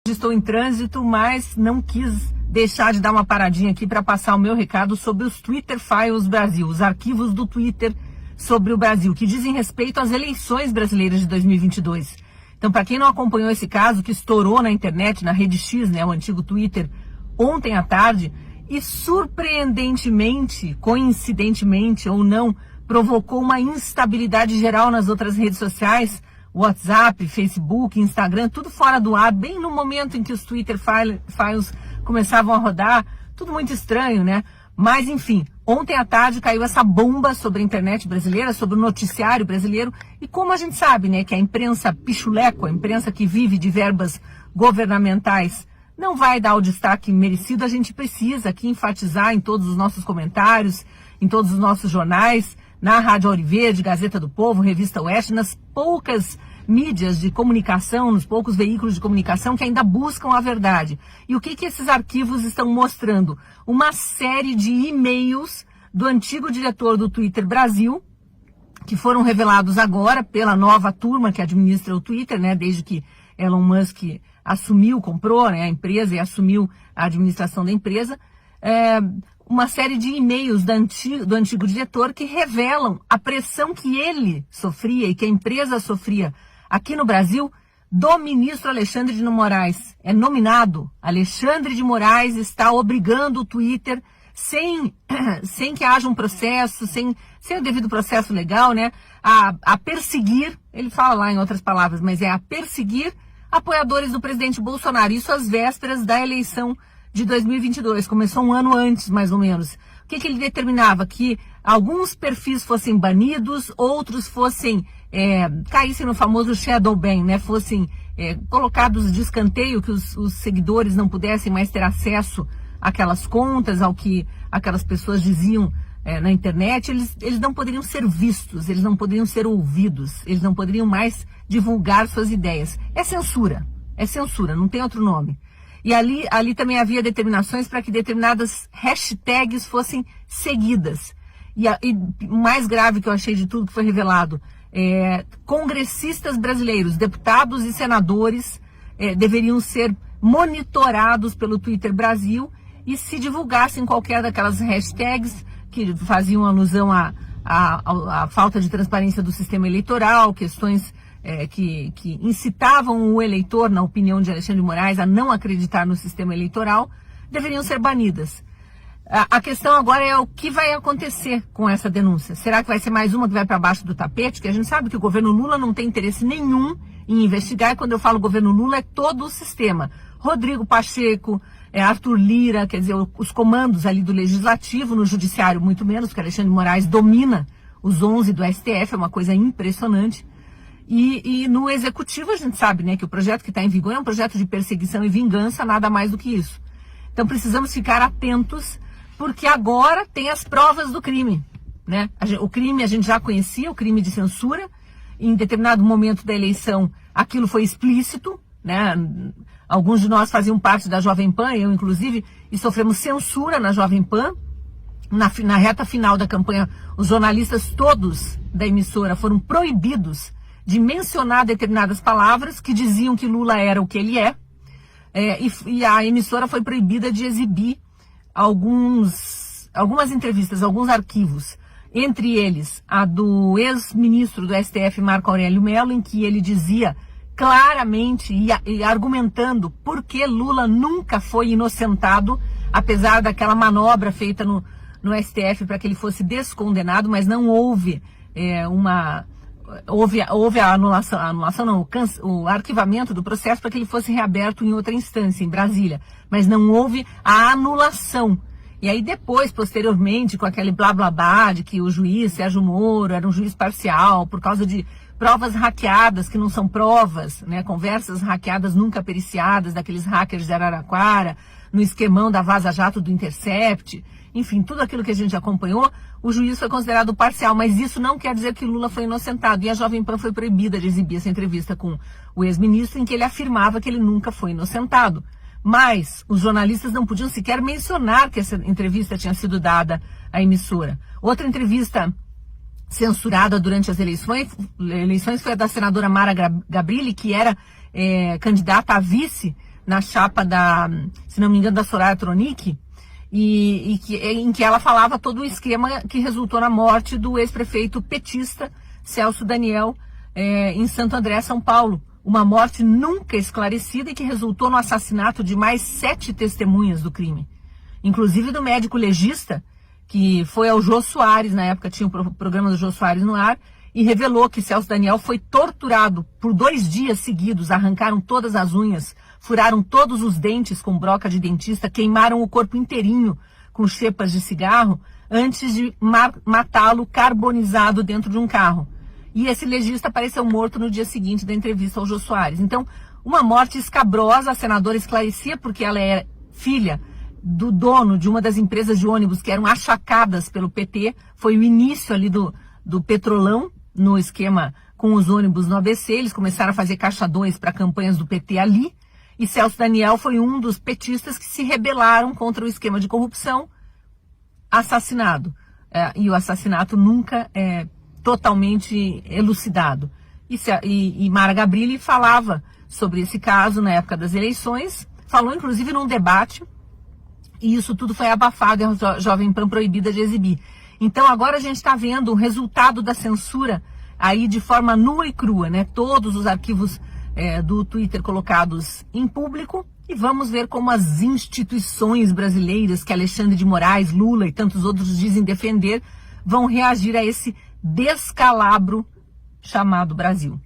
Estou em trânsito, mas não quis deixar de dar uma paradinha aqui para passar o meu recado sobre os Twitter Files Brasil, os arquivos do Twitter sobre o Brasil, que dizem respeito às eleições brasileiras de 2022. Então, para quem não acompanhou esse caso, que estourou na internet, na Rede X, né, o antigo Twitter, ontem à tarde, e surpreendentemente, coincidentemente ou não, provocou uma instabilidade geral nas outras redes sociais, WhatsApp, Facebook, Instagram, tudo fora do ar, bem no momento em que os Twitter Files começavam a rodar, tudo muito estranho, né? Mas, enfim, ontem à tarde caiu essa bomba sobre a internet brasileira, sobre o noticiário brasileiro, e como a gente sabe, né, que a imprensa pichuleco, a imprensa que vive de verbas governamentais, não vai dar o destaque merecido, a gente precisa aqui enfatizar em todos os nossos comentários, em todos os nossos jornais, na Rádio Ouro Verde, Gazeta do Povo, Revista Oeste, nas poucas mídias de comunicação, nos poucos veículos de comunicação que ainda buscam a verdade. E o que esses arquivos estão mostrando? Uma série de e-mails do antigo diretor do Twitter Brasil, que foram revelados agora pela nova turma que administra o Twitter, né, desde que Elon Musk assumiu, comprou, né, a empresa e assumiu a administração da empresa, uma série de e-mails do antigo diretor que revelam a pressão que ele sofria e que a empresa sofria aqui no Brasil do ministro Alexandre de Moraes. É nominado. Alexandre de Moraes está obrigando o Twitter, sem que haja um processo, sem o devido processo legal, né, a perseguir, ele fala lá em outras palavras, mas é a perseguir apoiadores do presidente Bolsonaro. Isso às vésperas da eleição de 2022, começou um ano antes, mais ou menos. O que ele determinava? Que alguns perfis fossem banidos, outros fossem, caíssem no famoso shadow ban, né? Fossem colocados de escanteio, que os seguidores não pudessem mais ter acesso àquelas contas, ao que aquelas pessoas diziam na internet. Eles não poderiam ser vistos, eles não poderiam ser ouvidos, eles não poderiam mais divulgar suas ideias. É censura, não tem outro nome. E ali também havia determinações para que determinadas hashtags fossem seguidas. E o mais grave que eu achei de tudo que foi revelado, congressistas brasileiros, deputados e senadores deveriam ser monitorados pelo Twitter Brasil, e se divulgassem qualquer daquelas hashtags que faziam alusão à falta de transparência do sistema eleitoral, questões que incitavam o eleitor, na opinião de Alexandre de Moraes, a não acreditar no sistema eleitoral, deveriam ser banidas. A questão agora é o que vai acontecer com essa denúncia. Será que vai ser mais uma que vai para baixo do tapete? Que a gente sabe que o governo Lula não tem interesse nenhum em investigar, e quando eu falo governo Lula é todo o sistema. Rodrigo Pacheco, Arthur Lira, quer dizer, os comandos ali do Legislativo, no Judiciário muito menos, porque Alexandre de Moraes domina os 11 do STF, é uma coisa impressionante. E no Executivo a gente sabe, né, que o projeto que está em vigor é um projeto de perseguição e vingança, nada mais do que isso. Então precisamos ficar atentos, porque agora tem as provas do crime, né? O crime a gente já conhecia, o crime de censura. Em determinado momento da eleição aquilo foi explícito, né? Alguns de nós faziam parte da Jovem Pan, eu inclusive, e sofremos censura na Jovem Pan. Na reta final da campanha, os jornalistas todos da emissora foram proibidos de mencionar determinadas palavras que diziam que Lula era o que ele é, e a emissora foi proibida de exibir algumas entrevistas, alguns arquivos, entre eles a do ex-ministro do STF, Marco Aurélio Mello, em que ele dizia claramente e argumentando por que Lula nunca foi inocentado, apesar daquela manobra feita no STF para que ele fosse descondenado, mas não houve houve a anulação não, o arquivamento do processo para que ele fosse reaberto em outra instância, em Brasília, mas não houve a anulação. E aí depois, posteriormente, com aquele blá blá blá de que o juiz Sérgio Moro era um juiz parcial por causa de provas hackeadas que não são provas, né? Conversas hackeadas nunca periciadas daqueles hackers de Araraquara, no esquemão da Vaza Jato do Intercept, enfim, tudo aquilo que a gente acompanhou, o juiz foi considerado parcial, mas isso não quer dizer que Lula foi inocentado. E a Jovem Pan foi proibida de exibir essa entrevista com o ex-ministro, em que ele afirmava que ele nunca foi inocentado. Mas os jornalistas não podiam sequer mencionar que essa entrevista tinha sido dada à emissora. Outra entrevista censurada durante as eleições foi a da senadora Mara Gabrilli, que era candidata a vice na chapa da, se não me engano, da Soraya Tronic, em que ela falava todo o esquema que resultou na morte do ex-prefeito petista Celso Daniel em Santo André, São Paulo. Uma morte nunca esclarecida e que resultou no assassinato de mais 7 testemunhas do crime, inclusive do médico legista, que foi ao Jô Soares, na época tinha o programa do Jô Soares no ar, e revelou que Celso Daniel foi torturado por 2 dias seguidos, arrancaram todas as unhas, furaram todos os dentes com broca de dentista, queimaram o corpo inteirinho com xepas de cigarro, antes de matá-lo carbonizado dentro de um carro. E esse legista apareceu morto no dia seguinte da entrevista ao Jô Soares. Então, uma morte escabrosa, a senadora esclarecia porque ela é filha do dono de uma das empresas de ônibus que eram achacadas pelo PT, foi o início ali do Petrolão, no esquema com os ônibus no ABC, eles começaram a fazer caixa 2 para campanhas do PT ali, e Celso Daniel foi um dos petistas que se rebelaram contra o esquema de corrupção, assassinado. E o assassinato nunca é totalmente elucidado. E Mara Gabrilli falava sobre esse caso na época das eleições, falou inclusive num debate, e isso tudo foi abafado e a Jovem Pan proibida de exibir. Então agora a gente está vendo o resultado da censura aí de forma nua e crua, né? Todos os arquivos do Twitter colocados em público, e vamos ver como as instituições brasileiras que Alexandre de Moraes, Lula e tantos outros dizem defender vão reagir a esse descalabro chamado Brasil.